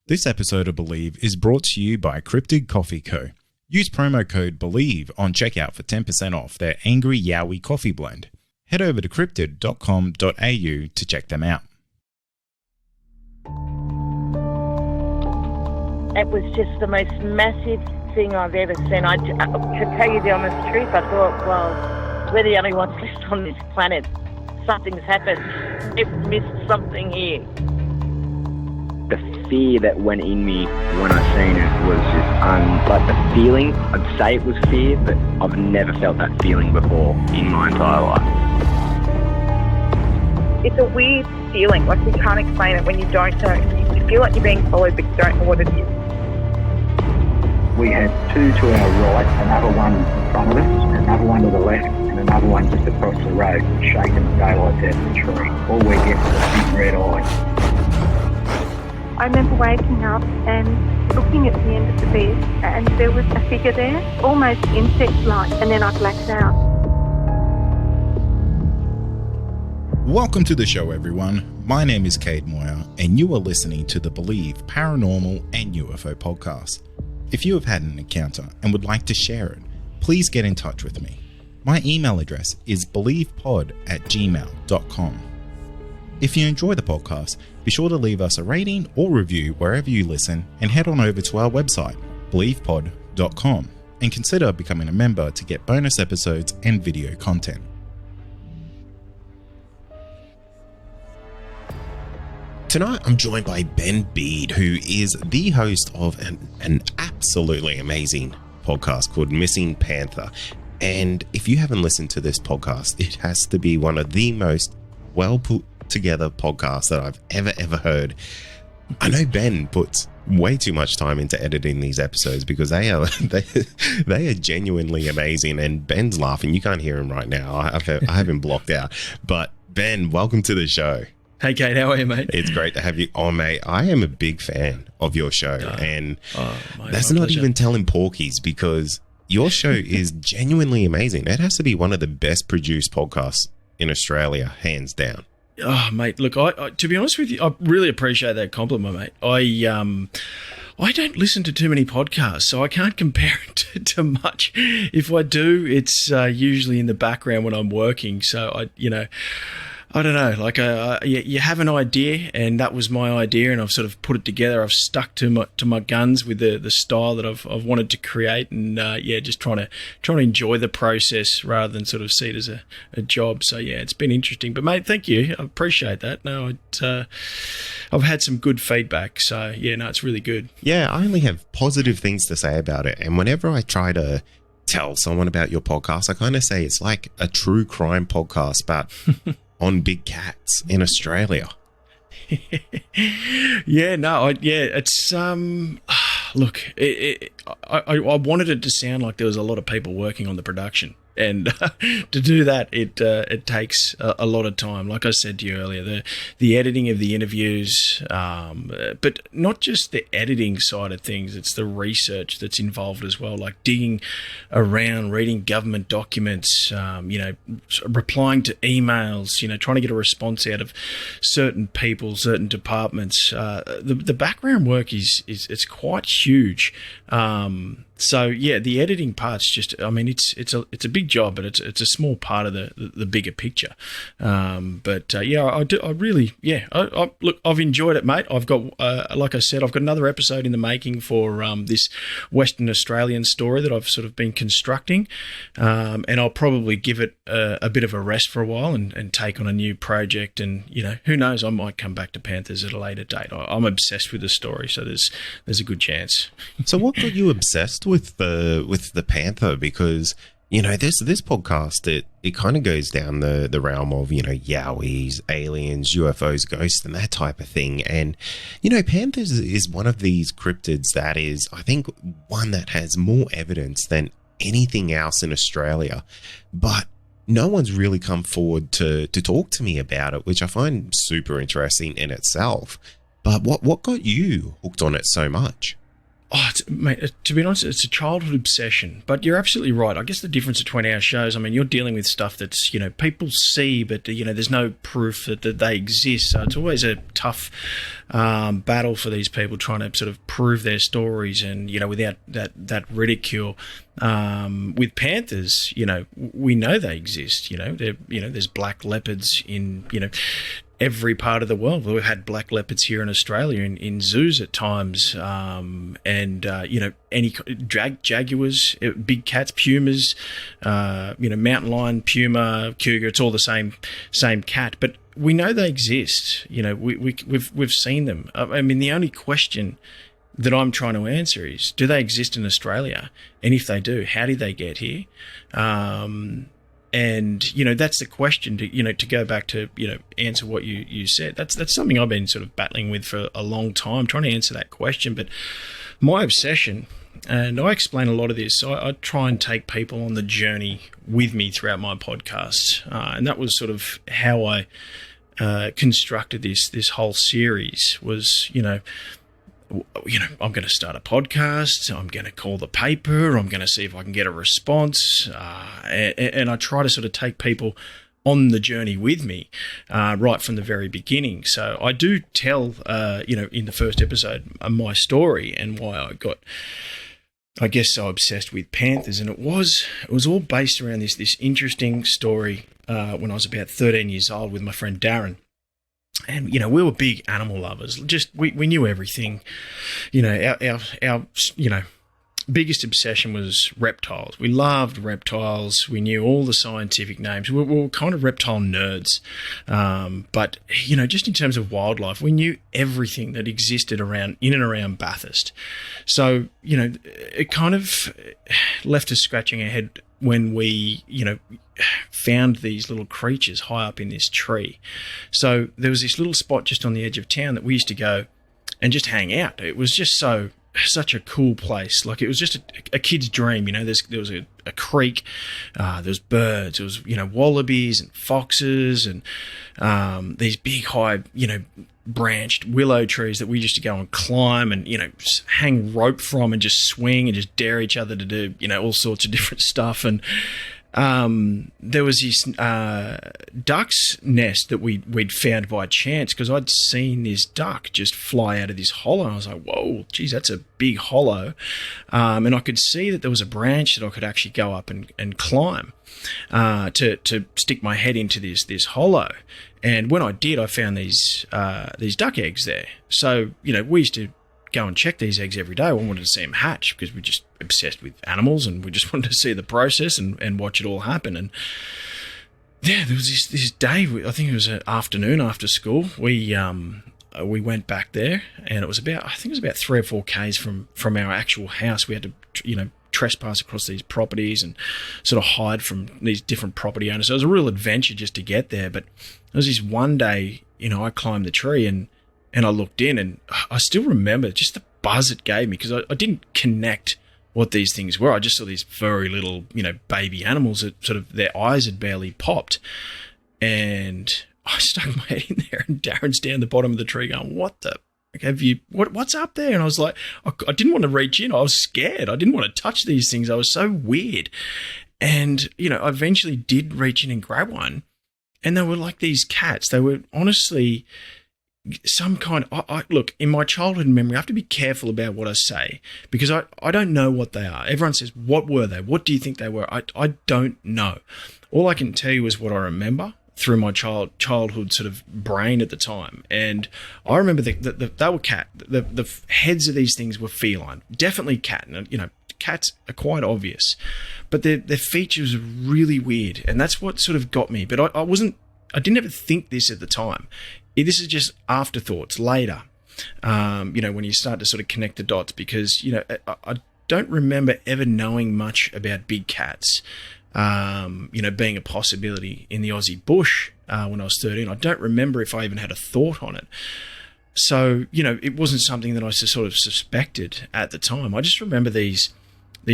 This episode of Believe is brought to you by Cryptid Coffee Co. Use promo code BELIEVE on checkout for 10% off their Angry Yowie coffee blend. Head over to cryptid.com.au to check them out. It was just the most massive thing I've ever seen. To tell you the honest truth, I thought, well, we're the only ones left on this planet. Something's happened. We've missed something here. The fear that went in me when I seen it was just like the feeling. I'd say it was fear, but I've never felt that feeling before in my entire life. It's a weird feeling, like we can't explain it when you don't know. You feel like you're being followed, but you don't know what it is. We had two to our right, another one in front of us, another one to the left, and another one just across the road, shaking the daylights out of the tree. All we get was a big red eye. I remember waking up and looking at the end of the bed, and there was a figure there, almost insect-like, and then I blacked out. Welcome to the show, everyone. My name is Cade Moyer, and you are listening to the Believe Paranormal and UFO podcast. If you have had an encounter and would like to share it, please get in touch with me. My email address is believepod@gmail.com. If you enjoy the podcast, be sure to leave us a rating or review wherever you listen, and head on over to our website, believepod.com, and consider becoming a member to get bonus episodes and video content. Tonight, I'm joined by Ben Bede, who is the host of an absolutely amazing podcast called Missing Panther. And if you haven't listened to this podcast, it has to be one of the most well put together podcasts that I've ever heard. I know Ben puts way too much time into editing these episodes because they are genuinely amazing. And Ben's laughing. You can't hear him right now. I have him blocked out. But Ben, welcome to the show. Hey, Kate, how are you, mate? It's great to have you on, mate. I am a big fan of your show, and mate, that's not even telling porkies because your show is genuinely amazing. It has to be one of the best produced podcasts in Australia, hands down. Oh, mate, look, I to be honest with you, I really appreciate that compliment, mate. I don't listen to too many podcasts, so I can't compare it to much. If I do, it's usually in the background when I'm working. So I don't know, like you have an idea, and that was my idea, and I've sort of put it together. I've stuck to my guns with the style that I've wanted to create, and just trying to enjoy the process rather than sort of see it as a job. So yeah, it's been interesting. But mate, thank you, I appreciate that. No, I've had some good feedback, so yeah, no, it's really good. Yeah, I only have positive things to say about it, and whenever I try to tell someone about your podcast, I kind of say it's like a true crime podcast, but on big cats in Australia. It's look, I wanted it to sound like there was a lot of people working on the production, and to do that, it takes a lot of time. Like I said to you earlier, the editing of the interviews, but not just the editing side of things. It's the research that's involved as well, like digging around, reading government documents, replying to emails, trying to get a response out of certain people, certain departments. The background work is quite huge. So yeah, the editing part's just, I mean, it's a big job, but it's a small part of the bigger picture. Look, I've enjoyed it, mate. I've got, like I said, I've got another episode in the making for this Western Australian story that I've sort of been constructing, and I'll probably give it a bit of a rest for a while and take on a new project. And who knows, I might come back to Panthers at a later date. I'm obsessed with the story, so there's a good chance. So what got you obsessed with the Panther? Because this podcast, it kind of goes down the realm of Yowies, aliens, UFOs, ghosts, and that type of thing. And Panthers is one of these cryptids that is, I think, one that has more evidence than anything else in Australia, but no one's really come forward to talk to me about it, which I find super interesting in itself. But what got you hooked on it so much? Mate, to be honest, it's a childhood obsession. But you're absolutely right. I guess the difference between our shows, I mean, you're dealing with stuff that's, people see, but, there's no proof that they exist. So it's always a tough battle for these people trying to sort of prove their stories and, without that ridicule. With panthers, we know they exist. There's black leopards in, every part of the world. We've had black leopards here in Australia in zoos at times, and any jaguars, big cats, pumas, mountain lion, puma, cougar. It's all the same cat, but we know they exist. We've seen them. I mean, the only question that I'm trying to answer is, do they exist in Australia? And if they do, how did they get here? And, that's the question to go back to, answer what you said. That's something I've been sort of battling with for a long time, trying to answer that question. But my obsession, and I explain a lot of this, I try and take people on the journey with me throughout my podcast. And that was sort of how I constructed this whole series was, I'm going to start a podcast. I'm going to call the paper. I'm going to see if I can get a response. And I try to sort of take people on the journey with me right from the very beginning. So I do tell, in the first episode, my story and why I got, I guess, so obsessed with panthers. And it was all based around this interesting story when I was about 13 years old with my friend Darren. And, we were big animal lovers. Just, we knew everything. Our biggest obsession was reptiles. We loved reptiles. We knew all the scientific names. We were kind of reptile nerds. But, just in terms of wildlife, we knew everything that existed in and around Bathurst. So, it kind of left us scratching our head when we, found these little creatures high up in this tree. So there was this little spot just on the edge of town that we used to go and just hang out. It was just such a cool place. Like, it was just a kid's dream. There was a creek, there was birds, there was, wallabies and foxes and these big high, branched willow trees that we used to go and climb and, hang rope from and just swing and just dare each other to do, all sorts of different stuff. And there was this duck's nest that we'd found by chance because I'd seen this duck just fly out of this hollow. I was like, whoa, geez, that's a big hollow. And I could see that there was a branch that I could actually go up and climb to stick my head into this hollow. And when I did, I found these duck eggs there. So, we used to go and check these eggs every day. I wanted to see them hatch because we're just obsessed with animals and we just wanted to see the process and watch it all happen. And yeah, there was this day, I think it was an afternoon after school, we went back there and it was about 3 or 4 Ks from our actual house. We had to, trespass across these properties and sort of hide from these different property owners. So it was a real adventure just to get there. But there was this one day, I climbed the tree and I looked in and I still remember just the buzz it gave me because I didn't connect what these things were. I just saw these furry little, baby animals that sort of their eyes had barely popped. And I stuck my head in there and Darren's down the bottom of the tree going, what the have you, what's up there? And I was like, I didn't want to reach in. I was scared. I didn't want to touch these things. I was so weird. And, I eventually did reach in and grab one. And they were like these cats. They were honestly some kind of, look, in my childhood memory, I have to be careful about what I say because I don't know what they are. Everyone says, what were they? What do you think they were? I don't know. All I can tell you is what I remember through my childhood sort of brain at the time. And I remember that they were cat. The heads of these things were feline, definitely cat. And, cats are quite obvious, but their features are really weird. And that's what sort of got me. But I didn't ever think this at the time. This is just afterthoughts later, when you start to sort of connect the dots because, I don't remember ever knowing much about big cats, being a possibility in the Aussie bush when I was 13. I don't remember if I even had a thought on it. So, it wasn't something that I sort of suspected at the time. I just remember these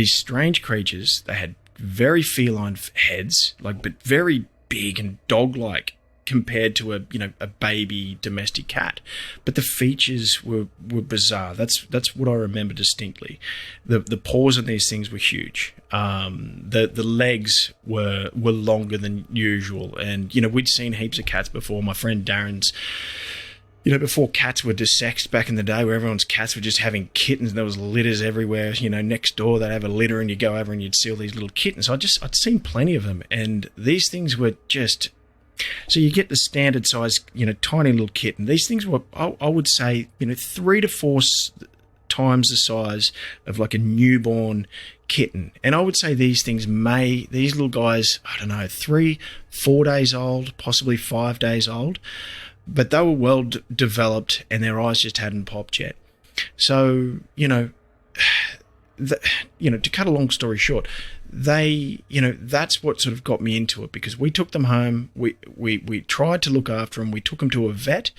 strange creatures. They had very feline heads, but very big and dog-like compared to a baby domestic cat, but the features were bizarre. That's what I remember distinctly. The paws on these things were huge. The legs were longer than usual, and we'd seen heaps of cats before. My friend Darren's, before cats were dissexed back in the day, where everyone's cats were just having kittens, and there was litters everywhere. Next door they'd have a litter, and you go over and you'd see all these little kittens. I'd seen plenty of them, and these things were just. So you get the standard size, tiny little kitten. These things were, I would say, 3 to 4 times the size of like a newborn kitten. And I would say these little guys, I don't know, 3-4 days old, possibly 5 days old, but they were well developed and their eyes just hadn't popped yet. So, to cut a long story short, that's what sort of got me into it, because we took them home. We tried to look after them. We took them to a vet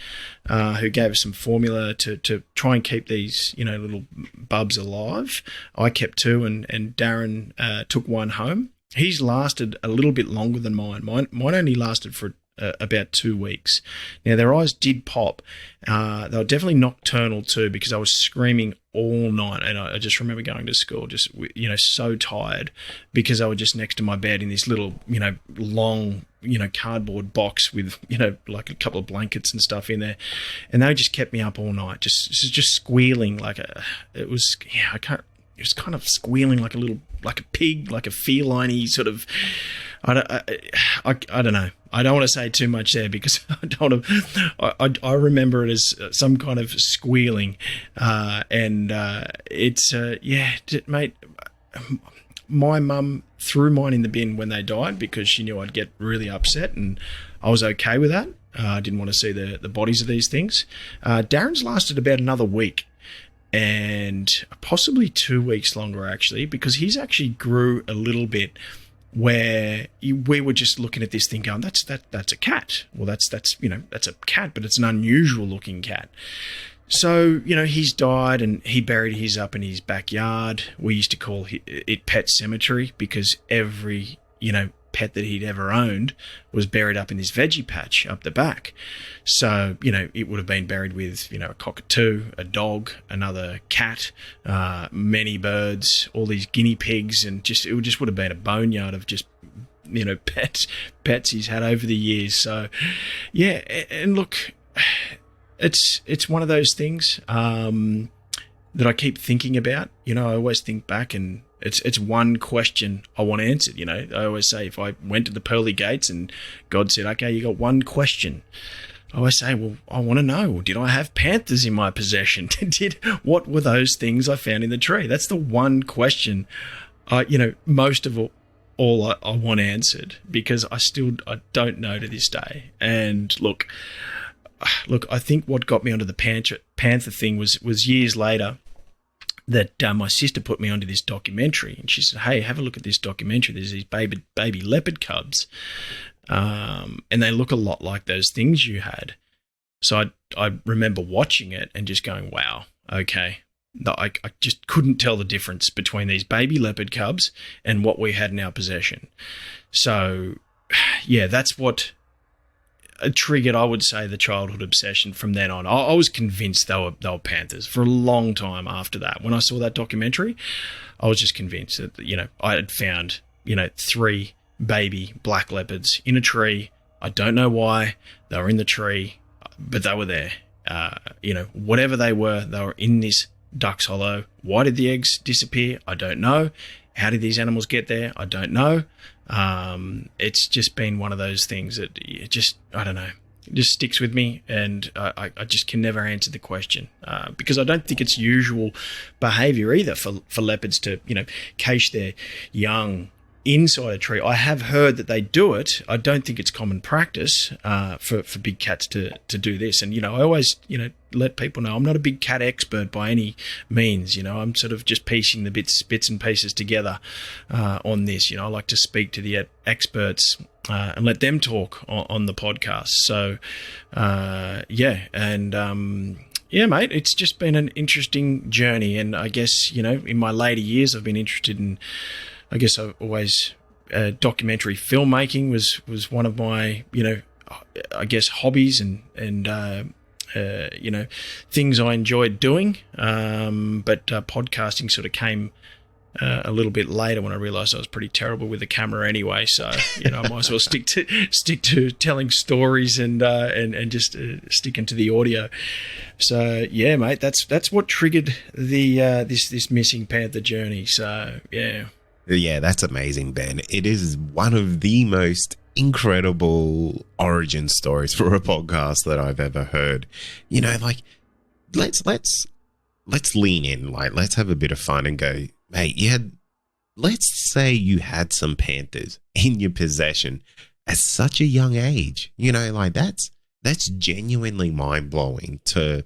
who gave us some formula to try and keep these, little bubs alive. I kept 2 and Darren took 1 home. He's lasted a little bit longer than mine. Mine only lasted for about 2 weeks. Now, their eyes did pop. They were definitely nocturnal too, because I was screaming all night, and I just remember going to school just so tired, because I was just next to my bed in this little long cardboard box with like a couple of blankets and stuff in there, and they just kept me up all night, just squealing it was kind of squealing like a pig, like a feline-y sort of. I don't know. I don't want to say too much there, because I remember it as some kind of squealing, and it's mate. My mum threw mine in the bin when they died, because she knew I'd get really upset, and I was okay with that. I didn't want to see the bodies of these things. Darren's lasted about another week, and possibly 2 weeks longer, actually, because he's actually grew a little bit, where we were just looking at this thing going, that's a cat. Well, that's a cat, but it's an unusual looking cat. So, he's died, and he buried his up in his backyard. We used to call it Pet Cemetery, because every, pet that he'd ever owned was buried up in this veggie patch up the back. So, it would have been buried with, a cockatoo, a dog, another cat, many birds, all these guinea pigs, and it would have been a boneyard of just, pets he's had over the years. So, yeah, and look, it's one of those things that I keep thinking about. I always think back, and it's one question I want answered. I always say, if I went to the pearly gates and God said, okay, you got one question, I always say, well, I want to know, did I have panthers in my possession? What were those things I found in the tree? That's the one question, most of all I want answered, because I don't know to this day. And look, I think what got me onto the panther thing was years later, that my sister put me onto this documentary, and she said, hey, have a look at this documentary. There's these baby leopard cubs, and they look a lot like those things you had. So I remember watching it and just going, wow, okay. I just couldn't tell the difference between these baby leopard cubs and what we had in our possession. So, yeah, that's what triggered, I would say, the childhood obsession from then on. I was convinced they were panthers for a long time after that. When I saw that documentary, I was just convinced that, I had found, 3 baby black leopards in a tree. I don't know why they were in the tree, but they were there. Whatever they were in this duck's hollow. Why did the eggs disappear? I don't know. How did these animals get there? I don't know. It's just been one of those things that I don't know, it just sticks with me, and I just can never answer the question, because I don't think it's usual behavior either for leopards to, cache their young inside a tree. I have heard that they do it. I don't think it's common practice for big cats to do this. And, I always, let people know I'm not a big cat expert by any means. I'm sort of just piecing the bits and pieces together on this. I like to speak to the experts and let them talk on the podcast. So, yeah, mate, it's just been an interesting journey. And I guess, in my later years, I've been interested in, I've always, documentary filmmaking was one of my, I guess, hobbies and things I enjoyed doing. But podcasting sort of came a little bit later when I realised I was pretty terrible with the camera anyway. So I might as well stick to telling stories and just sticking to the audio. So yeah, mate, that's what triggered the this Missing Panther journey. So yeah. Yeah, that's amazing, Ben. It is one of the most incredible origin stories for a podcast that I've ever heard. Let's lean in, let's have a bit of fun and go, mate, let's say you had some panthers in your possession at such a young age. That's genuinely mind-blowing to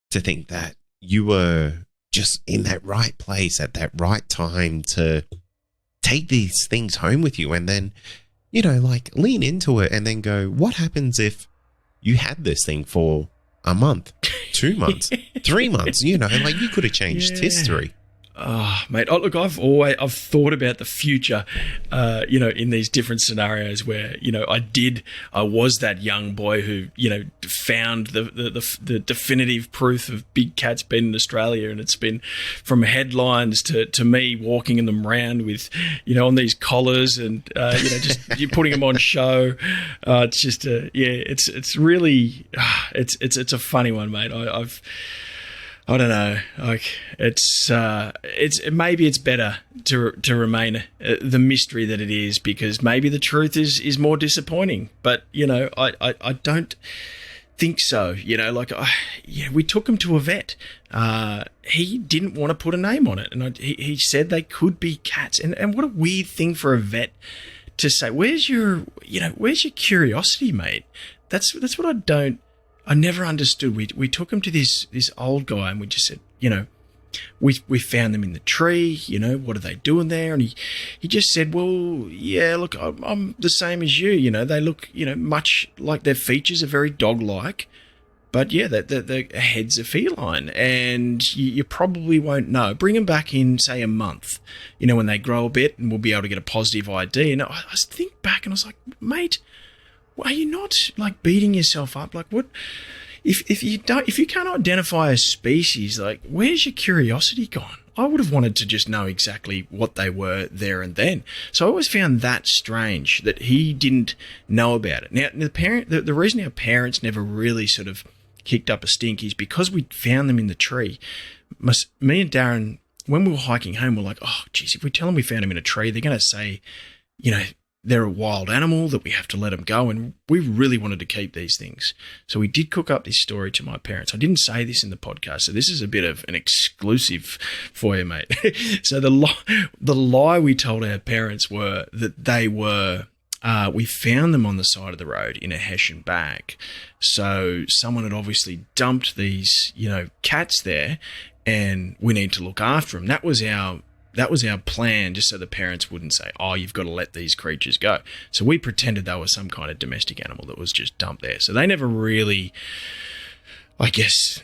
think that you were just in that right place at that right time to take these things home with you, and then lean into it and then go, what happens if you had this thing for a month, 2 months, 3 months, you could have changed history. Oh, mate. Oh, look, I've thought about the future, in these different scenarios where, I was that young boy who, found the definitive proof of big cats being in Australia. And it's been from headlines to me walking in them around with, on these collars and, just you're putting them on show. It's just, it's really, it's a funny one, mate. I don't know. Maybe it's better to remain the mystery that it is, because maybe the truth is more disappointing. But I don't think so. We took him to a vet. He didn't want to put a name on it, and he said they could be cats. And what a weird thing for a vet to say. Where's your curiosity, mate? That's what I never understood. We took him to this old guy and we just said, we found them in the tree, what are they doing there? And he just said, well, yeah, look, I'm the same as you, they look, much like their features are very dog-like, but yeah, the heads are feline, and you probably won't know. Bring them back in, say, a month, when they grow a bit, and we'll be able to get a positive ID. And I think back and I was like, mate, are you not beating yourself up? What if you can't identify a species? Where's your curiosity gone? I would have wanted to just know exactly what they were there and then. So I always found that strange that he didn't know about it. Now the reason our parents never really sort of kicked up a stink is because we found them in the tree. Me and Darren, when we were hiking home, we're like, oh geez, if we tell them we found them in a tree, they're going to say, they're a wild animal, that we have to let them go. And we really wanted to keep these things. So we did cook up this story to my parents. I didn't say this in the podcast, so this is a bit of an exclusive for you, mate. So the lie we told our parents were that they were, we found them on the side of the road in a Hessian bag. So someone had obviously dumped these, cats there, and we need to look after them. That was our plan, just so the parents wouldn't say, oh, you've got to let these creatures go. So we pretended they were some kind of domestic animal that was just dumped there. So they never really, I guess,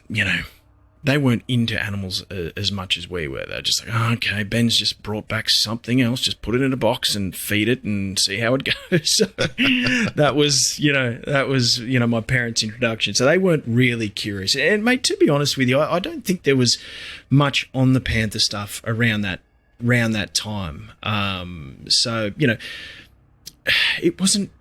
they weren't into animals as much as we were. They're just like, oh, okay, Ben's just brought back something else. Just put it in a box and feed it and see how it goes. So that was my parents' introduction. So they weren't really curious. And mate, to be honest with you, I don't think there was much on the Panther stuff around that time. So, it wasn't,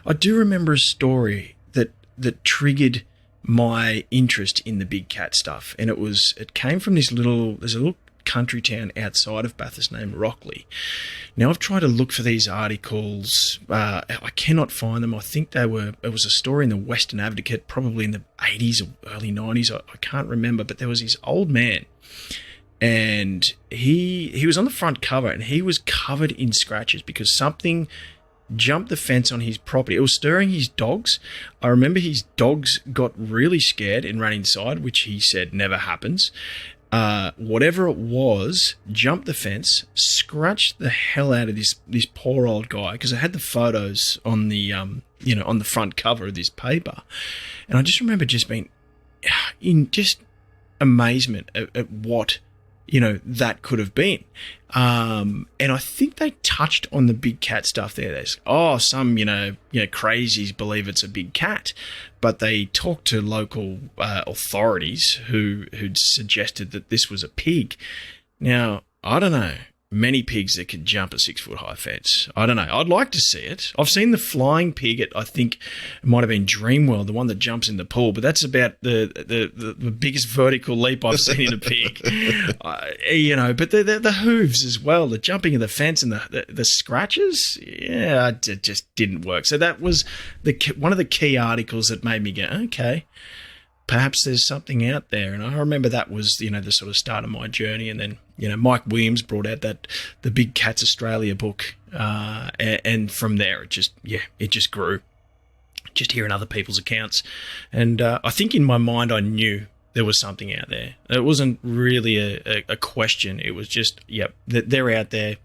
I do remember a story that triggered my interest in the big cat stuff. And it came from there's a little country town outside of Bathurst named Rockley. Now I've tried to look for these articles. I cannot find them. I think it was a story in the Western Advocate, probably in the 80s or early 90s. I can't remember, but there was this old man, and he was on the front cover, and he was covered in scratches because something jumped the fence on his property. It was stirring his dogs. I remember his dogs got really scared and ran inside, which he said never happens. Whatever it was, jumped the fence, scratched the hell out of this poor old guy, because I had the photos on the on the front cover of this paper, and I just remember just being in just amazement at what that could have been. And I think they touched on the big cat stuff there. There's, some, crazies believe it's a big cat, but they talked to local authorities who'd suggested that this was a pig. Now, I don't know. Many pigs that could jump a 6-foot-high fence. I don't know. I'd like to see it. I've seen the flying pig at, I think it might have been Dreamworld, the one that jumps in the pool, but that's about the biggest vertical leap I've seen in a pig. But the hooves as well, the jumping of the fence and the scratches, it just didn't work. So that was one of the key articles that made me go, okay, perhaps there's something out there. And I remember that was, the sort of start of my journey. And then, Mike Williams brought out the Big Cats Australia book. And from there, it just grew. Just hearing other people's accounts. And I think in my mind, I knew there was something out there. It wasn't really a question. It was just, they're out there.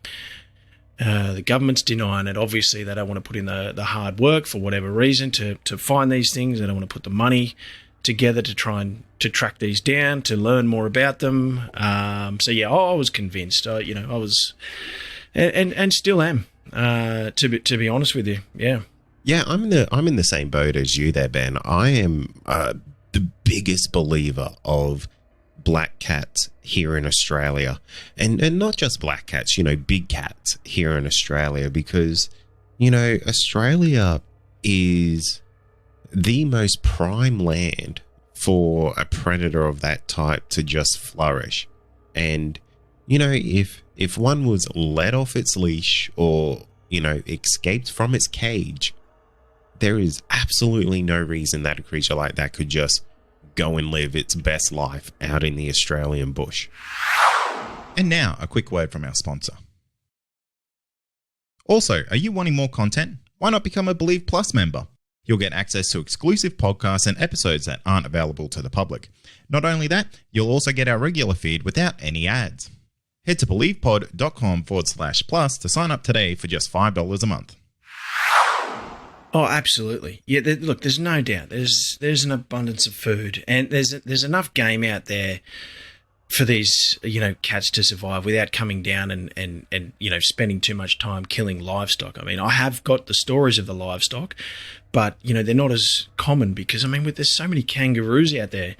The government's denying it. Obviously, they don't want to put in the hard work for whatever reason to find these things. They don't want to put the money together to try and to track these down, to learn more about them. I was convinced. I was, and still am. To be honest with you, yeah. Yeah, I'm in the same boat as you there, Ben. I am the biggest believer of black cats here in Australia, and not just black cats. Big cats here in Australia, because Australia is the most prime land for a predator of that type to just flourish. And, if one was let off its leash or, escaped from its cage, there is absolutely no reason that a creature like that could just go and live its best life out in the Australian bush. And now, a quick word from our sponsor. Also, are you wanting more content? Why not become a Believe Plus member? You'll get access to exclusive podcasts and episodes that aren't available to the public. Not only that, you'll also get our regular feed without any ads. Head to believepod.com/plus to sign up today for just $5 a month. Oh, absolutely. Yeah, look, there's no doubt. There's an abundance of food, and there's enough game out there for these, cats to survive without coming down and spending too much time killing livestock. I mean, I have got the stories of the livestock, but, they're not as common because, there's so many kangaroos out there,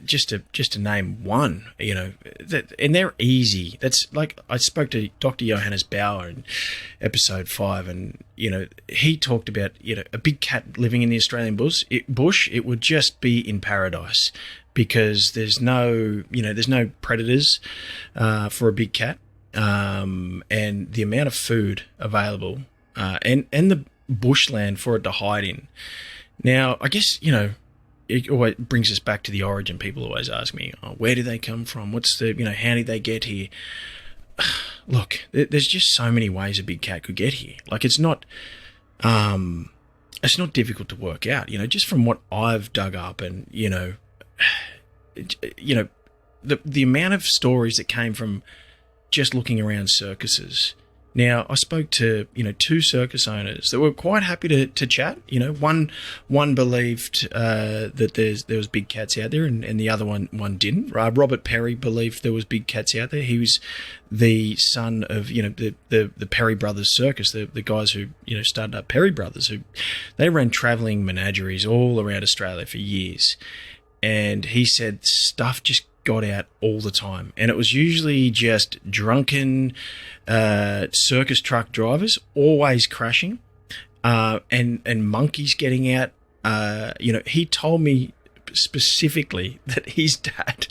just to name one, and they're easy. That's like, I spoke to Dr. Johannes Bauer in episode 5, and, he talked about, a big cat living in the Australian bush, it would just be in paradise, because there's no predators for a big cat, and the amount of food available, and the bushland for it to hide in. Now, I guess, it always brings us back to the origin. People always ask me, where do they come from? What's the, how did they get here? Look, there's just so many ways a big cat could get here. Like, it's not difficult to work out, just from what I've dug up, and, the amount of stories that came from just looking around circuses. Now, I spoke to, 2 circus owners that were quite happy to chat. One believed that there was big cats out there, and the other one didn't. Robert Perry believed there was big cats out there. He was the son of, the Perry Brothers Circus, the guys who, started up Perry Brothers, who they ran travelling menageries all around Australia for years. And he said stuff just got out all the time, and it was usually just drunken circus truck drivers, always crashing, and monkeys getting out. He told me specifically that his dad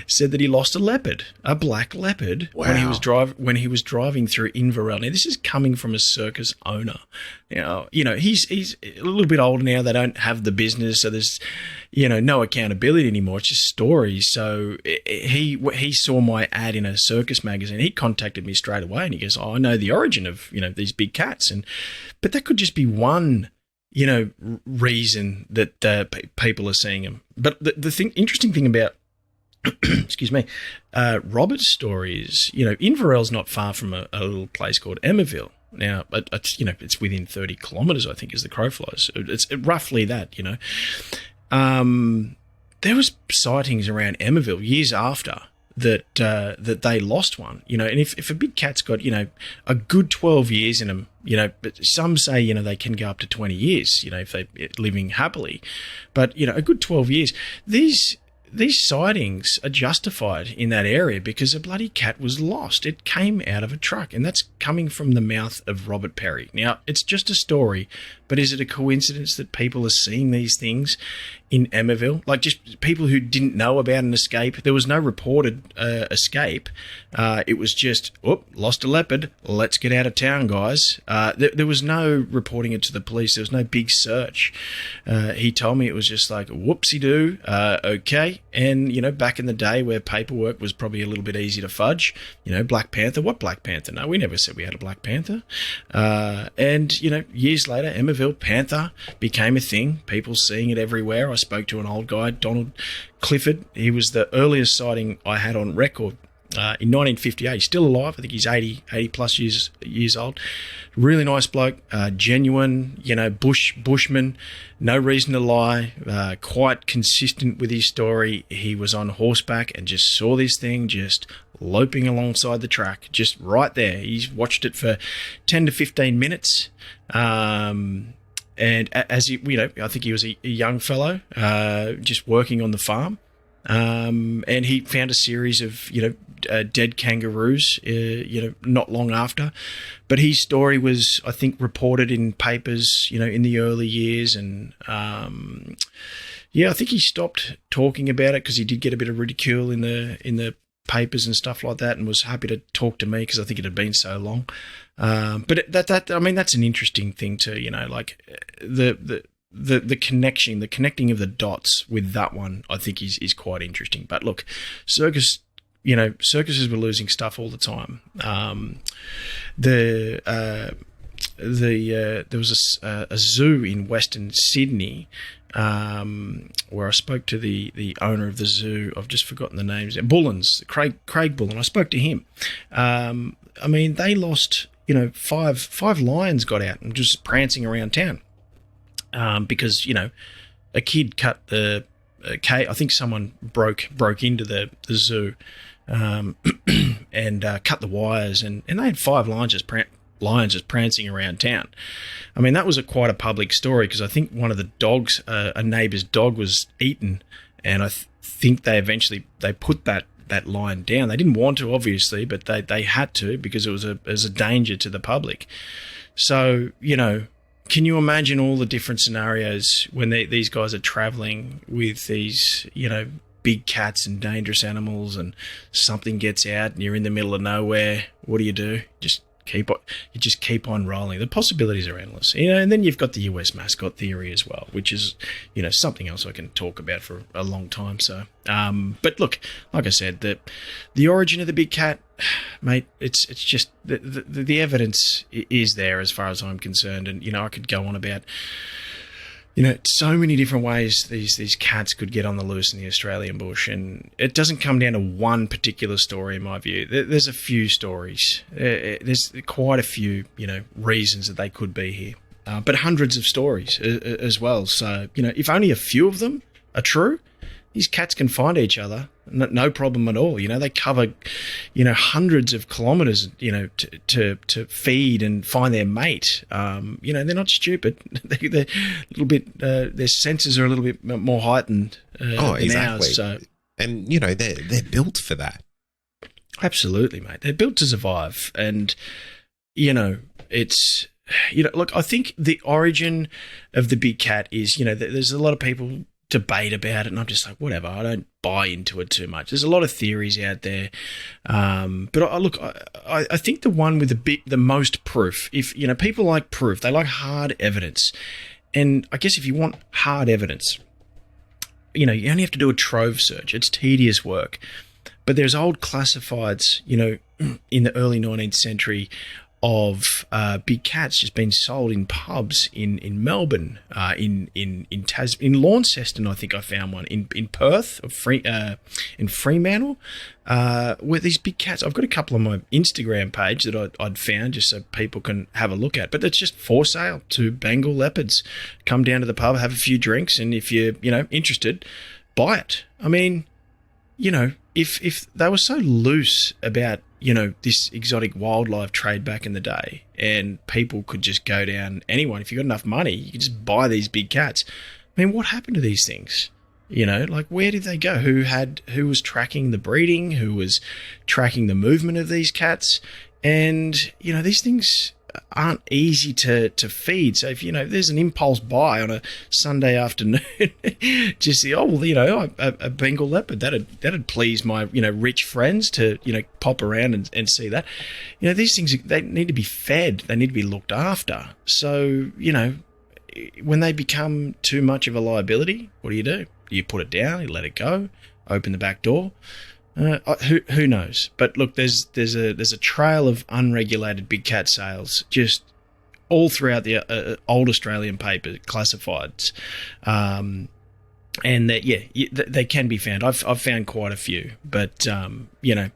said that he lost a leopard, a black leopard, wow, when he was driving through Inverell. Now, this is coming from a circus owner. He's a little bit older now. They don't have the business, so there's no accountability anymore. It's just stories. So he saw my ad in a circus magazine. He contacted me straight away, and he goes, I know the origin of these big cats, but that could just be one reason that people are seeing them. But the interesting thing about, excuse me, Robert's story is, Inverell's not far from a little place called Emmaville. Now, it's within 30 kilometres, I think, as the crow flies. It's roughly that, There was sightings around Emmaville years after that they lost one, you know. And if a big cat's got, you know, a good 12 years in them, you know, but some say, you know, they can go up to 20 years, you know, if they're living happily. But, you know, a good 12 years, these sightings are justified in that area because a bloody cat was lost. It came out of a truck, and that's coming from the mouth of Robert Perry. Now, it's just a story, but is it a coincidence that people are seeing these things in Emmaville? Like, just people who didn't know about an escape. There was no reported escape. It was just, lost a leopard. Let's get out of town, guys. There was no reporting it to the police. There was no big search. He told me it was just like, whoopsie-doo, okay. And, you know, back in the day where paperwork was probably a little bit easy to fudge, you know, Black Panther. What Black Panther? No, we never said we had a Black Panther. And, you know, years later, Emmaville Panther became a thing. People seeing it everywhere. I spoke to an old guy, Donald Clifford. He was the earliest sighting I had on record. In 1958, he's still alive. I think he's 80 plus years old. Really nice bloke, genuine, you know, bushman, no reason to lie, quite consistent with his story. He was on horseback and just saw this thing just loping alongside the track, just right there. He's watched it for 10 to 15 minutes. And as he, you know, I think he was a young fellow, just working on the farm. And he found a series of, you know, dead kangaroos, you know, not long after. But his story was, I think, reported in papers, you know, in the early years. And, yeah, I think he stopped talking about it because he did get a bit of ridicule in the papers and stuff like that, and was happy to talk to me because I think it had been so long. But I mean, that's an interesting thing too, you know, like the connecting of the dots with that one, I think is quite interesting. But look, circuses were losing stuff all the time. There was a zoo in Western Sydney where I spoke to the owner of the zoo. I've just forgotten the names. Bullens, Craig Bullen. I spoke to him. I mean, they lost, you know, five lions got out and just prancing around town. Because, you know, a kid cut the I think someone broke into the zoo and cut the wires, and they had 5 lions just prancing around town. I mean, that was quite a public story because I think one of the dogs, a neighbour's dog, was eaten, and I think they eventually put that lion down. They didn't want to, obviously, but they had to because it was a danger to the public. So, you know, can you imagine all the different scenarios when these guys are traveling with these, you know, big cats and dangerous animals, and something gets out and you're in the middle of nowhere? What do? You just keep on rolling. The possibilities are endless, you know. And then you've got the US mascot theory as well, which is, you know, something else I can talk about for a long time. So, but look, like I said, the origin of the big cat, mate, it's just the evidence is there as far as I'm concerned. And, you know, I could go on about, you know, so many different ways these cats could get on the loose in the Australian bush, and it doesn't come down to one particular story, in my view. There's a few stories. There's quite a few, you know, reasons that they could be here, but hundreds of stories as well. So, you know, if only a few of them are true, these cats can find each other, no problem at all. You know, they cover, you know, hundreds of kilometres, you know, to feed and find their mate. You know, they're not stupid. They're a little bit, their senses are a little bit more heightened than ours. So, and you know, they're built for that. Absolutely, mate. They're built to survive, and you know, it's. You know, look, I think the origin of the big cat is, you know, there's a lot of people debate about it, and I'm just like, whatever, I don't buy into it too much. There's a lot of theories out there, but I think the one with the most proof, if, you know, people like proof, they like hard evidence, and I guess if you want hard evidence, you know, you only have to do a trove search. It's tedious work, but there's old classifieds, you know, in the early 19th century of big cats just being sold in pubs in Melbourne, in Launceston. I think I found one in Perth, in Fremantle, where these big cats. I've got a couple on my Instagram page that I'd found just so people can have a look at. But it's just for sale. 2 Bengal leopards. Come down to the pub, have a few drinks, and if you're, you know, interested, buy it. I mean, you know, if they were so loose about, you know, this exotic wildlife trade back in the day, and people could just go down, anyone, if you got enough money, you could just buy these big cats. I mean, what happened to these things? You know, like, where did they go? Who was tracking the breeding? Who was tracking the movement of these cats? And, you know, these things aren't easy to feed. So if, you know, there's an impulse buy on a Sunday afternoon, just see, oh, well, you know, a Bengal leopard, that'd please my, you know, rich friends to, you know, pop around and see that. You know, these things, they need to be fed. They need to be looked after. So, you know, when they become too much of a liability, what do? You put it down, you let it go, open the back door. Who knows? But look, there's a trail of unregulated big cat sales just all throughout the old Australian paper classifieds, and that they can be found. I've found quite a few, but you know.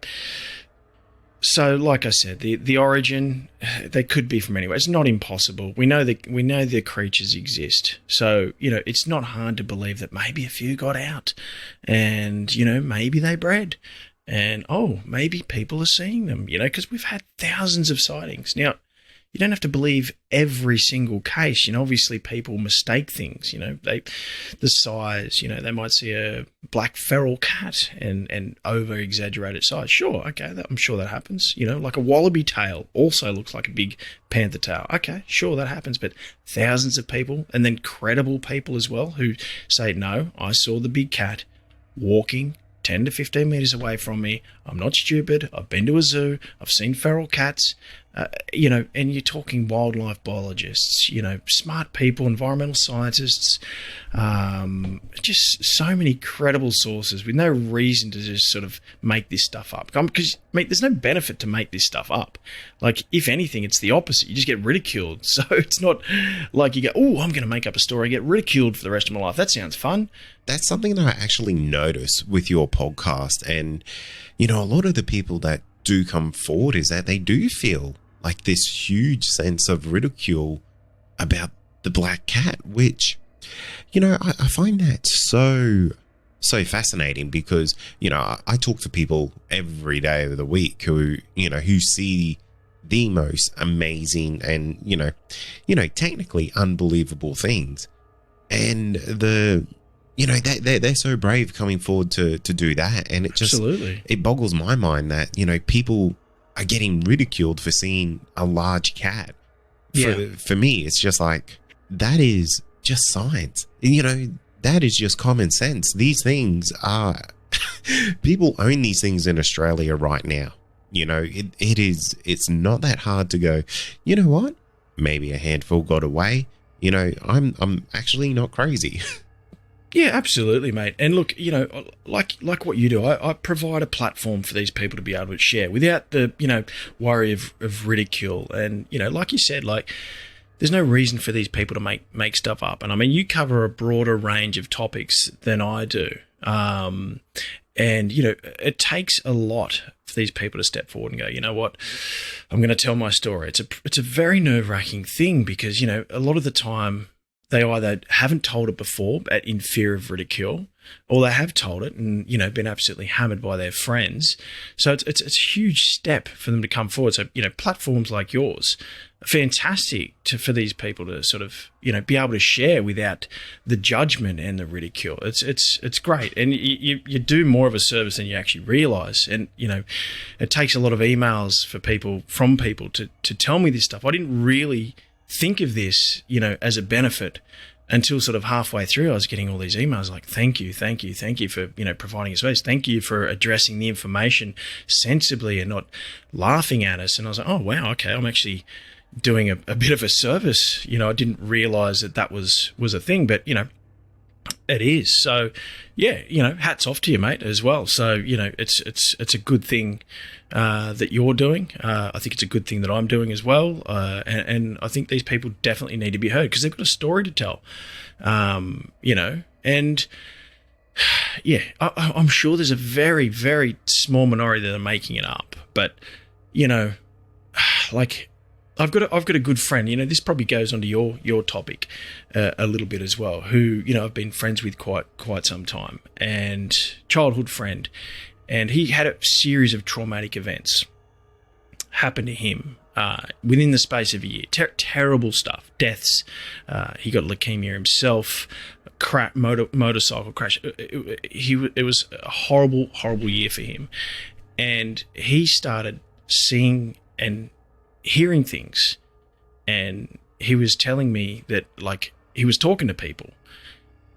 So, like I said, the origin, they could be from anywhere. It's not impossible. We know the creatures exist. So, you know, it's not hard to believe that maybe a few got out, and, you know, maybe they bred, and maybe people are seeing them. You know, because we've had thousands of sightings. Now, you don't have to believe every single case. You know, obviously people mistake things. You know, the size. You know, they might see a black feral cat and over exaggerate its size. Sure, okay, I'm sure that happens. You know, like a wallaby tail also looks like a big panther tail. Okay, sure, that happens. But thousands of people, and then credible people as well, who say, no, I saw the big cat walking 10 to 15 meters away from me. I'm not stupid. I've been to a zoo. I've seen feral cats. You know, and you're talking wildlife biologists, you know, smart people, environmental scientists, just so many credible sources with no reason to just sort of make this stuff up. Because, mate, there's no benefit to make this stuff up. Like, if anything, it's the opposite. You just get ridiculed. So it's not like you go, oh, I'm going to make up a story and get ridiculed for the rest of my life. That sounds fun. That's something that I actually notice with your podcast. And, you know, a lot of the people that do come forward is that they do feel like this huge sense of ridicule about the black cat, which, you know, I find that so fascinating because, you know, I talk to people every day of the week who see the most amazing and, you know, technically unbelievable things. And they're so brave coming forward to do that. And it just, absolutely, it boggles my mind that, you know, people are getting ridiculed for seeing a large cat. For me, it's just like, that is just science. You know, that is just common sense. These things are, people own these things in Australia right now. You know, it's not that hard to go, you know what? Maybe a handful got away. You know, I'm actually not crazy. Yeah, absolutely, mate. And look, you know, like what you do, I provide a platform for these people to be able to share without the, you know, worry of ridicule. And, you know, like you said, like, there's no reason for these people to make stuff up. And I mean, you cover a broader range of topics than I do. And, you know, it takes a lot for these people to step forward and go, you know what, I'm going to tell my story. It's a very nerve-wracking thing because, you know, a lot of the time, they either haven't told it before in fear of ridicule, or they have told it and, you know, been absolutely hammered by their friends. So it's a huge step for them to come forward. So, you know, platforms like yours are fantastic for these people to sort of, you know, be able to share without the judgment and the ridicule. It's great. And you do more of a service than you actually realize. And, you know, it takes a lot of emails from people to tell me this stuff. I didn't really think of this, you know, as a benefit until sort of halfway through. I was getting all these emails like, thank you for, you know, providing a space. Thank you for addressing the information sensibly and not laughing at us. And I was like, oh, wow, okay, I'm actually doing a bit of a service. You know, I didn't realize that was a thing, but, you know, it is. So, yeah, you know, hats off to you, mate, as well. So, you know, it's a good thing that you're doing. I think it's a good thing that I'm doing as well. And I think these people definitely need to be heard because they've got a story to tell, you know. And, yeah, I'm sure there's a very, very small minority that are making it up. But, you know, like, I've got a good friend, you know, this probably goes onto your topic a little bit as well, who, you know, I've been friends with quite some time, and childhood friend. And he had a series of traumatic events happen to him within the space of a year. Terrible stuff. Deaths. He got leukemia himself. Motorcycle crash. It was a horrible, horrible year for him. And he started seeing and hearing things. And he was telling me that, like, he was talking to people.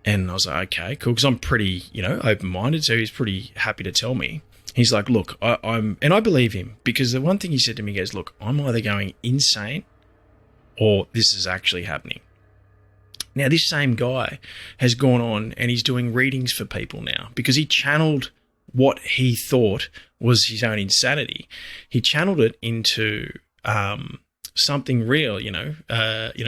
And I was like, okay, cool, because I'm pretty, open-minded, so he's pretty happy to tell me. He's like, look, and I believe him, because the one thing he said to me, he goes, look, I'm either going insane or this is actually happening. Now, this same guy has gone on and he's doing readings for people now because he channeled what he thought was his own insanity. He channeled it into something real,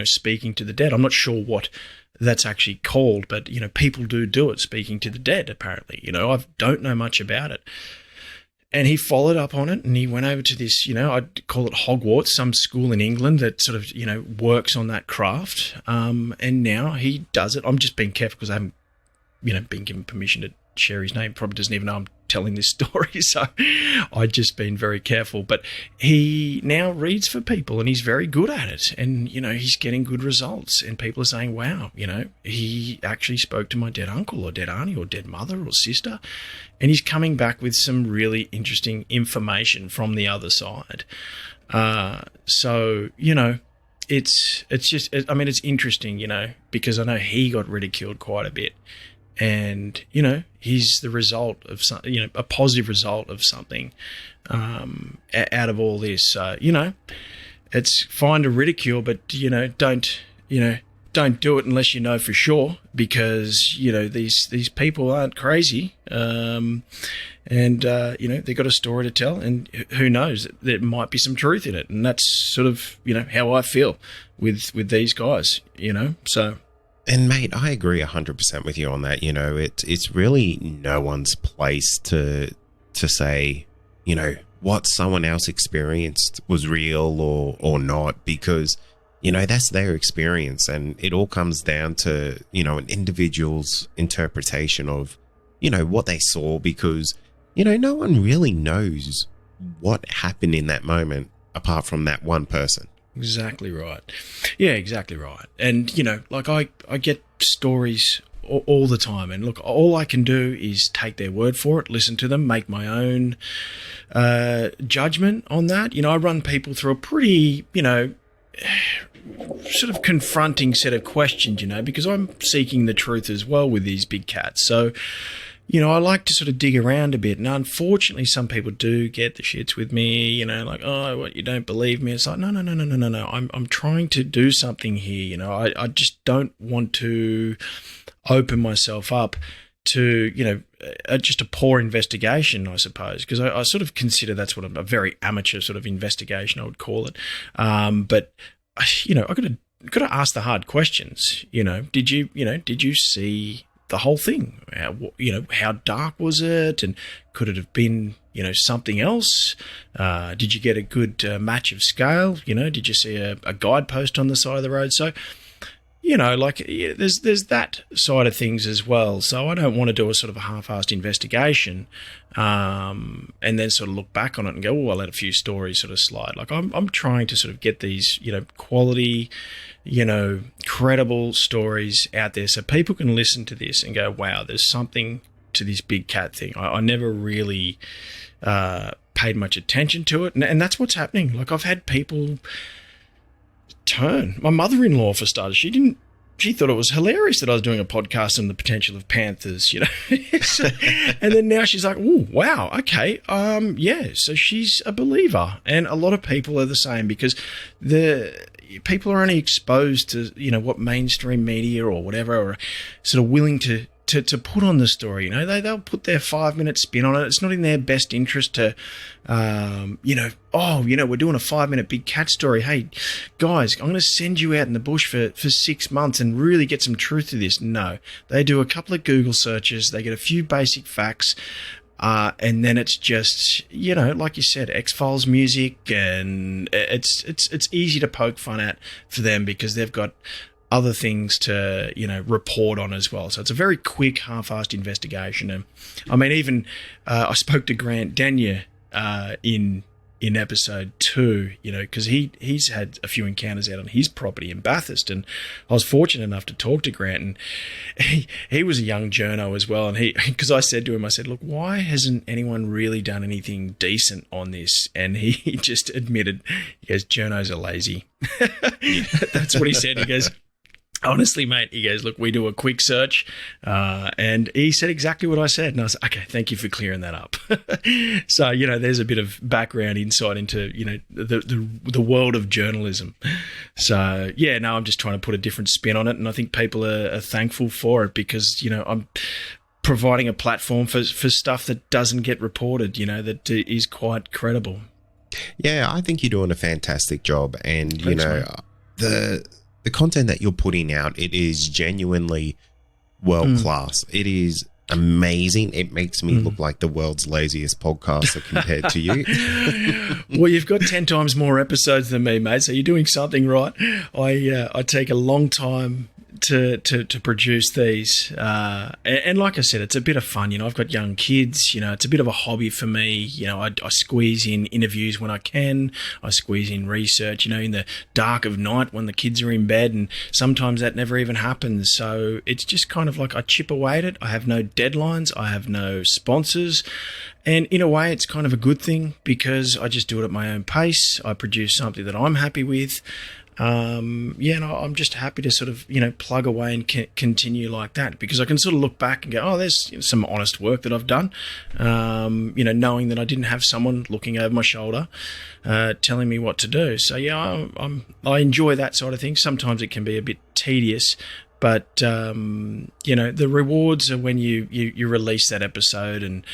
speaking to the dead. I'm not sure what that's actually called, but, people do it, speaking to the dead, apparently. I don't know much about it. And he followed up on it and he went over to this, I'd call it Hogwarts, some school in England that sort of, works on that craft. And now he does it. I'm just being careful because I haven't, been given permission to share his name. Probably doesn't even know I'm telling this story. So I've just been very careful. But he now reads for people and he's very good at it. And, he's getting good results. And people are saying, wow, he actually spoke to my dead uncle or dead auntie or dead mother or sister. And he's coming back with some really interesting information from the other side. So, it's just, it's interesting, because I know he got ridiculed quite a bit. And, he's the result of something, a positive result of something out of all this. So, it's fine to ridicule, but, don't do it unless you know for sure, because, these people aren't crazy. And they've got a story to tell, and who knows, there might be some truth in it. And that's sort of, how I feel with these guys, so. And mate, I agree 100% with you on that. It's really no one's place to say, what someone else experienced was real or not, because, that's their experience, and it all comes down to, an individual's interpretation of, what they saw, because, no one really knows what happened in that moment apart from that one person. Exactly right. Yeah, exactly right. And, I get stories all the time. And look, all I can do is take their word for it, listen to them, make my own judgment on that. I run people through a pretty, sort of confronting set of questions, because I'm seeking the truth as well with these big cats. So, I like to sort of dig around a bit. And unfortunately, some people do get the shits with me, like, oh, what, you don't believe me? It's like, no. I'm trying to do something here. I just don't want to open myself up to, just a poor investigation, I suppose, because I sort of consider that's what a very amateur sort of investigation, I would call it. But, I've got to ask the hard questions. Did you see the whole thing? How dark was it? And could it have been, something else? Did you get a good match of scale? Did you see a guidepost on the side of the road? So, there's that side of things as well. So I don't want to do a sort of a half-assed investigation and then sort of look back on it and go, oh, I'll let a few stories sort of slide. Like I'm trying to sort of get these, quality, credible stories out there so people can listen to this and go, wow, there's something to this big cat thing. I never really paid much attention to it. And that's what's happening. Like I've had people turn. My mother-in-law, for starters, she thought it was hilarious that I was doing a podcast on the potential of panthers, So, and then now she's like, oh, wow, okay. Yeah, so she's a believer. And a lot of people are the same because people are only exposed to, what mainstream media or whatever are sort of willing to put on the story. They'll put their 5-minute spin on it. It's not in their best interest to, we're doing a 5-minute big cat story. Hey, guys, I'm going to send you out in the bush for 6 months and really get some truth to this. No, they do a couple of Google searches. They get a few basic facts. And then it's just, like you said, X-Files music, and it's easy to poke fun at for them because they've got other things to, report on as well. So it's a very quick, half-assed investigation. And I mean, even I spoke to Grant Denyer in episode 2, because he's had a few encounters out on his property in Bathurst, and I was fortunate enough to talk to Grant, and he was a young journo as well, and because I said to him, I said, look, why hasn't anyone really done anything decent on this? And he just admitted, he goes, journos are lazy. That's what he said. He goes, honestly, mate, he goes, look, we do a quick search, and he said exactly what I said, and I was like, okay, thank you for clearing that up. So, there's a bit of background insight into, the world of journalism. So, yeah, no, I'm just trying to put a different spin on it, and I think people are thankful for it because, I'm providing a platform for stuff that doesn't get reported, that is quite credible. Yeah, I think you're doing a fantastic job, and, Thanks, mate. The content that you're putting out, it is genuinely world class. It is amazing. It makes me look like the world's laziest podcaster compared to you. Well, you've got 10 times more episodes than me, mate, so you're doing something right. I take a long time to produce these, and like I said, it's a bit of fun. I've got young kids. It's a bit of a hobby for me. I squeeze in interviews when I can. I squeeze in research. In the dark of night when the kids are in bed, and sometimes that never even happens. So it's just kind of like I chip away at it. I have no deadlines. I have no sponsors. And in a way, it's kind of a good thing because I just do it at my own pace. I produce something that I'm happy with. And I'm just happy to sort of, plug away and continue like that because I can sort of look back and go, oh, there's some honest work that I've done, knowing that I didn't have someone looking over my shoulder, telling me what to do. So, yeah, I enjoy that sort of thing. Sometimes it can be a bit tedious, but, the rewards are when you release that episode and,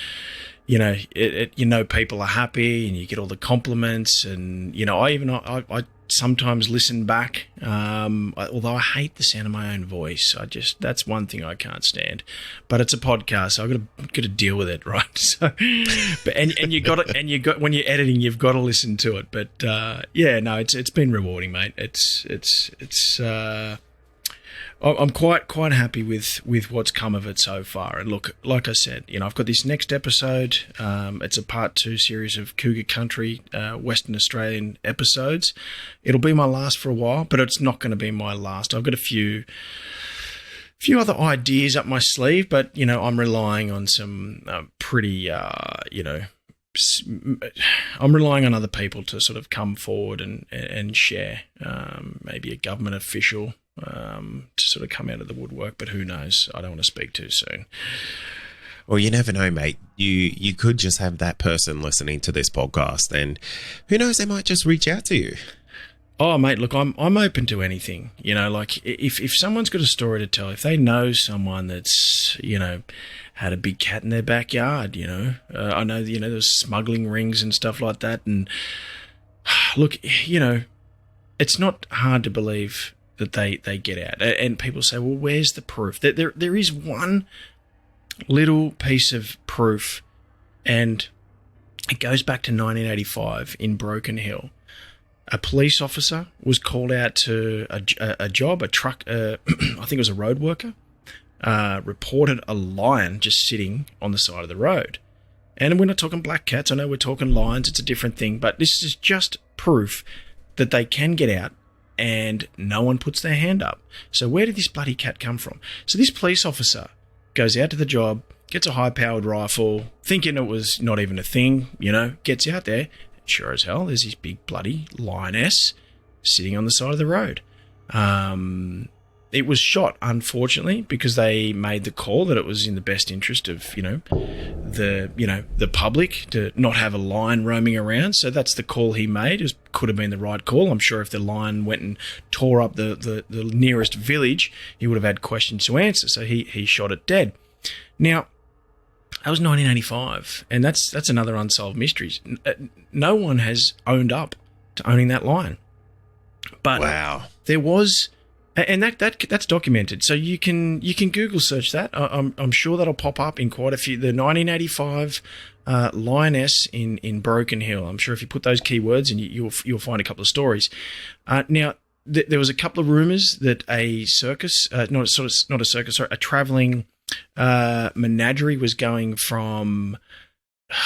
people are happy and you get all the compliments and, I sometimes listen back, although I hate the sound of my own voice. That's one thing I can't stand. But it's a podcast, so I've got to deal with it, right? So, when you're editing, you've got to listen to it. But it's been rewarding, mate. I'm quite happy with what's come of it so far. And look, like I said, I've got this next episode. It's a part 2 series of Cougar Country, Western Australian episodes. It'll be my last for a while, but it's not going to be my last. I've got a few other ideas up my sleeve, but, I'm relying on some pretty, I'm relying on other people to sort of come forward and share, maybe a government official, to sort of come out of the woodwork, but who knows? I don't want to speak too soon. Well, you never know, mate. You could just have that person listening to this podcast, and who knows, they might just reach out to you. Oh, mate, look, I'm open to anything. Like if someone's got a story to tell, if they know someone that's had a big cat in their backyard, I know there's smuggling rings and stuff like that, and look, it's not hard to believe that they get out. And people say, well, where's the proof? There is one little piece of proof, and it goes back to 1985 in Broken Hill. A police officer was called out to a job, a truck, I think it was a road worker, reported a lion just sitting on the side of the road. And we're not talking black cats. I know we're talking lions. It's a different thing. But this is just proof that they can get out and no one puts their hand up. So where did this bloody cat come from? So this police officer goes out to the job, gets a high-powered rifle, thinking it was not even a thing, gets out there. Sure as hell, there's this big bloody lioness sitting on the side of the road. It was shot, unfortunately, because they made the call that it was in the best interest of, the public to not have a lion roaming around. So that's the call he made. It could have been the right call. I'm sure if the lion went and tore up the nearest village, he would have had questions to answer. So he shot it dead. Now, that was 1985, and that's another unsolved mystery. No one has owned up to owning that lion. But wow, there was. And that's documented, so you can Google search that. I'm sure that'll pop up in quite a few. The 1985 lioness in Broken Hill. I'm sure if you put those keywords in, you'll find a couple of stories. Now, there was a couple of rumors that a circus, a traveling menagerie was going from,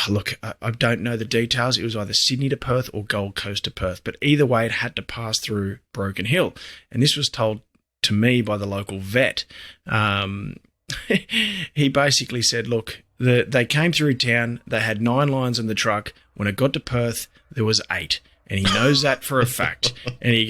look, I don't know the details. It was either Sydney to Perth or Gold Coast to Perth, but either way, it had to pass through Broken Hill. And this was told to me by the local vet. He basically said, look, they came through town. They had 9 lions in the truck. When it got to Perth, there was 8. And he knows that for a fact. And he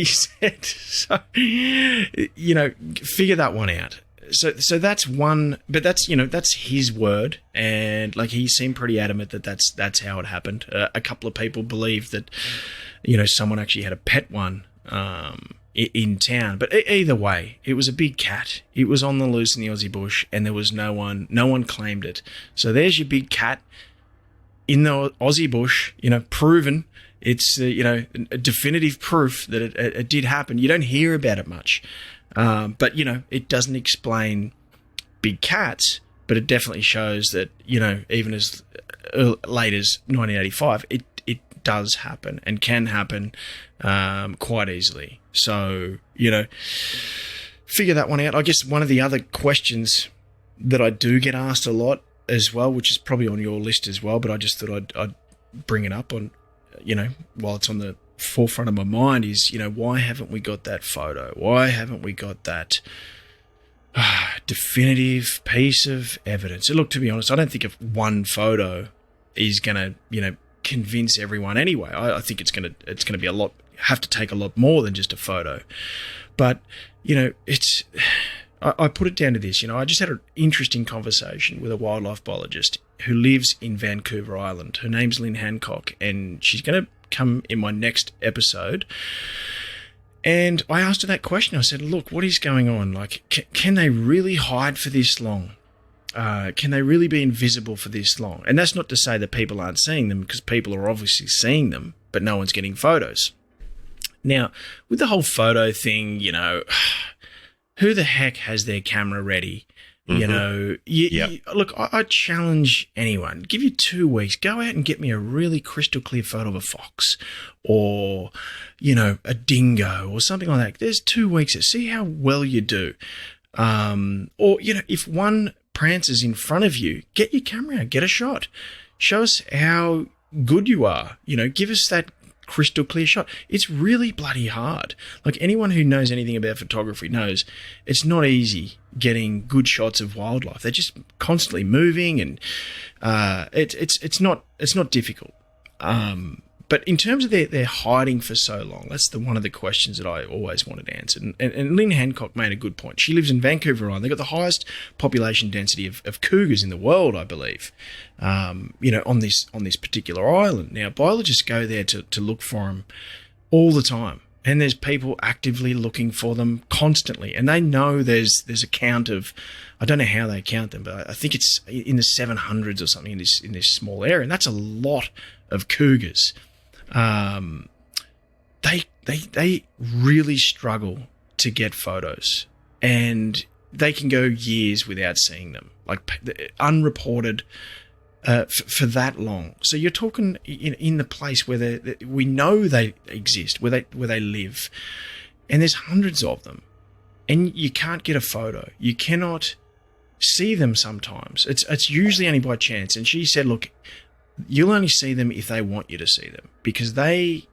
said, so, figure that one out. So that's one, but that's his word. And like, he seemed pretty adamant that that's how it happened. A couple of people believe that, someone actually had a pet one, in town. But either way, it was a big cat. It was on the loose in the Aussie bush, and there was no one claimed it. So there's your big cat in the Aussie bush, proven. It's, definitive proof that it did happen. You don't hear about it much. But, it doesn't explain big cats, but it definitely shows that, even as late as 1985, it does happen and can happen quite easily. So, figure that one out. I guess one of the other questions that I do get asked a lot as well, which is probably on your list as well, but I just thought I'd bring it up on, while it's on the forefront of my mind, is, why haven't we got that photo? Why haven't we got that definitive piece of evidence? And look, to be honest, I don't think if one photo is going to, convince everyone anyway. I think it's going to be have to take a lot more than just a photo. But, I put it down to this. I just had an interesting conversation with a wildlife biologist who lives in Vancouver Island. Her name's Lynn Hancock, and she's going to come in my next episode. And I asked her that question. I said, look, what is going on? Like, can they really hide for this long? Can they really be invisible for this long? And that's not to say that people aren't seeing them, because people are obviously seeing them, but no one's getting photos. Now, with the whole photo thing, who the heck has their camera ready? Mm-hmm. Look, I challenge anyone. Give you 2 weeks. Go out and get me a really crystal clear photo of a fox or, a dingo or something like that. There's 2 weeks. See how well you do. Or, if one prances in front of you, get your camera out, get a shot. Show us how good you are. Give us that crystal clear shot. It's really bloody hard. Like, anyone who knows anything about photography knows it's not easy getting good shots of wildlife. They're just constantly moving, and it's not difficult. But in terms of their hiding for so long, that's one of the questions that I always wanted answered. And Lynn Hancock made a good point. She lives in Vancouver Island. They've got the highest population density of cougars in the world, I believe, on this particular island. Now, biologists go there to look for them all the time. And there's people actively looking for them constantly. And they know there's a count of, I don't know how they count them, but I think it's in the 700s or something in this small area. And that's a lot of cougars. They really struggle to get photos, and they can go years without seeing them, like unreported for that long. So you're talking in the place where we know they exist, where they live, and there's hundreds of them, and you can't get a photo. You cannot see them sometimes. It's usually only by chance. And she said, look, you'll only see them if they want you to see them, because they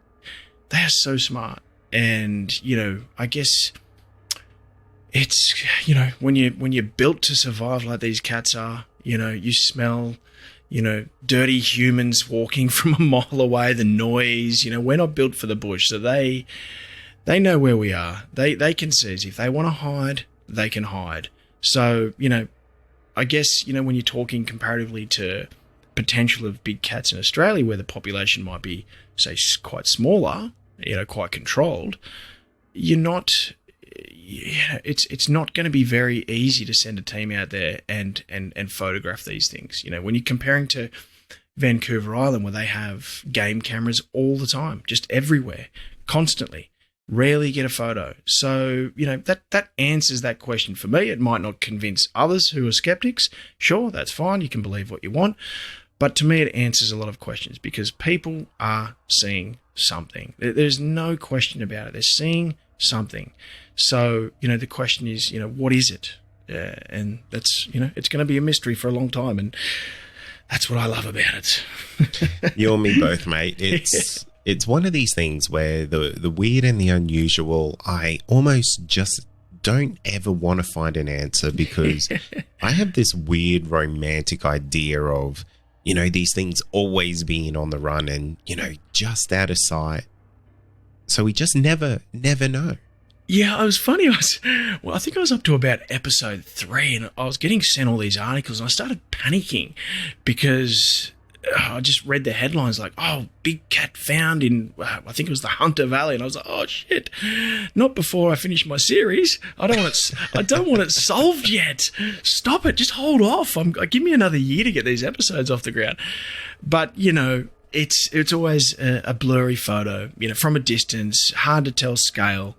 are so smart. And, I guess it's, when you're built to survive like these cats are, you smell, dirty humans walking from a mile away, the noise, we're not built for the bush. So they know where we are. They can see us. If they want to hide, they can hide. So, I guess, when you're talking comparatively to potential of big cats in Australia, where the population might be, say, quite smaller, quite controlled, it's not going to be very easy to send a team out there and photograph these things. When you're comparing to Vancouver Island, where they have game cameras all the time, just everywhere, constantly, rarely get a photo. So, that answers that question for me. It might not convince others who are skeptics. Sure, that's fine. You can believe what you want. But to me, it answers a lot of questions because people are seeing something. There's no question about it. They're seeing something. So, the question is, what is it? And that's, it's going to be a mystery for a long time. And that's what I love about it. You and me both, mate. It's one of these things where the weird and the unusual, I almost just don't ever want to find an answer because I have this weird romantic idea of, these things always being on the run and, just out of sight. So we just never know. Yeah, it was funny. I think I was up to about episode 3 and I was getting sent all these articles and I started panicking because I just read the headlines like, big cat found in, I think it was the Hunter Valley. And I was like, oh shit, not before I finish my series. I don't want it solved yet. Stop it. Just hold off. Give me another year to get these episodes off the ground. But, it's always a blurry photo, from a distance, hard to tell scale.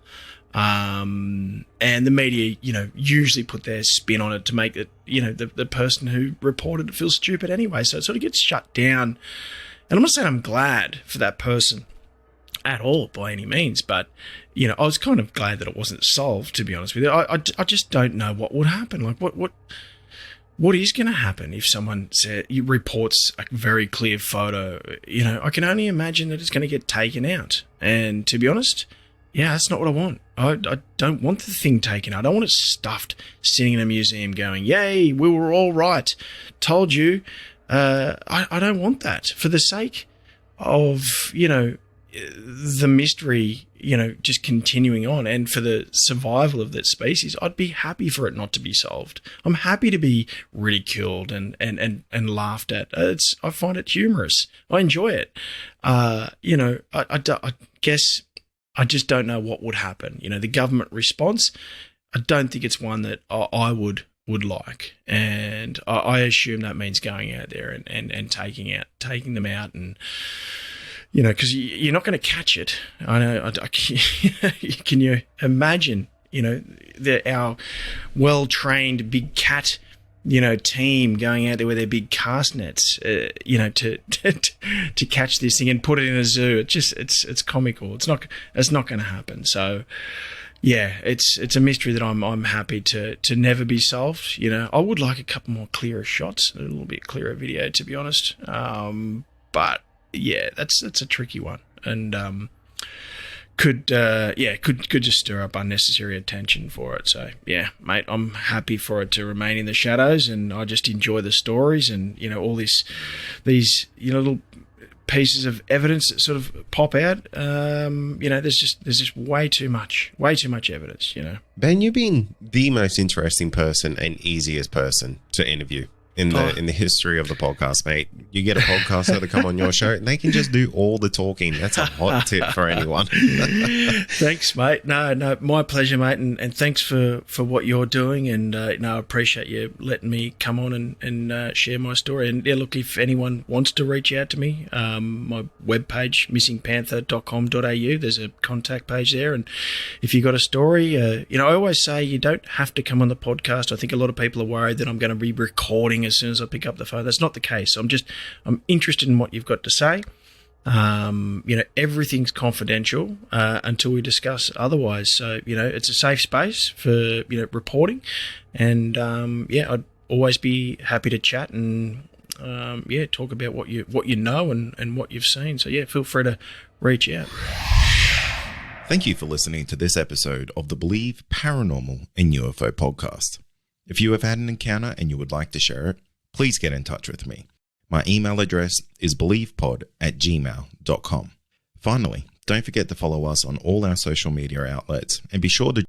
And the media, usually put their spin on it to make it, the person who reported it feel stupid anyway. So it sort of gets shut down. And I'm not saying I'm glad for that person at all by any means, but, I was kind of glad that it wasn't solved, to be honest with you. I just don't know what would happen. Like what is going to happen if someone reports a very clear photo? I can only imagine that it's going to get taken out. And to be honest, yeah, that's not what I want. I don't want the thing taken out. I don't want it stuffed, sitting in a museum going, yay, we were all right. Told you. I don't want that. For the sake of, the mystery, just continuing on and for the survival of that species, I'd be happy for it not to be solved. I'm happy to be ridiculed and laughed at. I find it humorous. I enjoy it. I guess I just don't know what would happen. The government response, I don't think it's one that I would like. And I assume that means going out there and taking them out and, because you're not going to catch it. I know. Can you imagine, our well-trained big cat, team going out there with their big cast nets, to catch this thing and put it in a zoo. It's comical. It's not going to happen. So, yeah, it's a mystery that I'm happy to never be solved. I would like a couple more clearer shots, a little bit clearer video, to be honest. But yeah, that's a tricky one, and could just stir up unnecessary attention for it. So yeah, mate, I'm happy for it to remain in the shadows, and I just enjoy the stories and all these little pieces of evidence that sort of pop out. There's just way too much evidence. Ben, you've been the most interesting person and easiest person to interview in the history of the podcast, mate. You get a podcaster to come on your show and they can just do all the talking. That's a hot tip for anyone. Thanks, mate. No, my pleasure, mate. And thanks for what you're doing. And I appreciate you letting me come on and share my story. And yeah, look, if anyone wants to reach out to me, my webpage, missingpanther.com.au, there's a contact page there. And if you got a story, I always say you don't have to come on the podcast. I think a lot of people are worried that I'm going to be recording as soon as I pick up the phone. That's not the case. I'm interested in what you've got to say. Everything's confidential until we discuss otherwise. So, it's a safe space for, reporting. And, I'd always be happy to chat and, talk about what you know and what you've seen. So, yeah, feel free to reach out. Thank you for listening to this episode of the Believe Paranormal and UFO podcast. If you have had an encounter and you would like to share it, please get in touch with me. My email address is believepod@gmail.com. Finally, don't forget to follow us on all our social media outlets and be sure to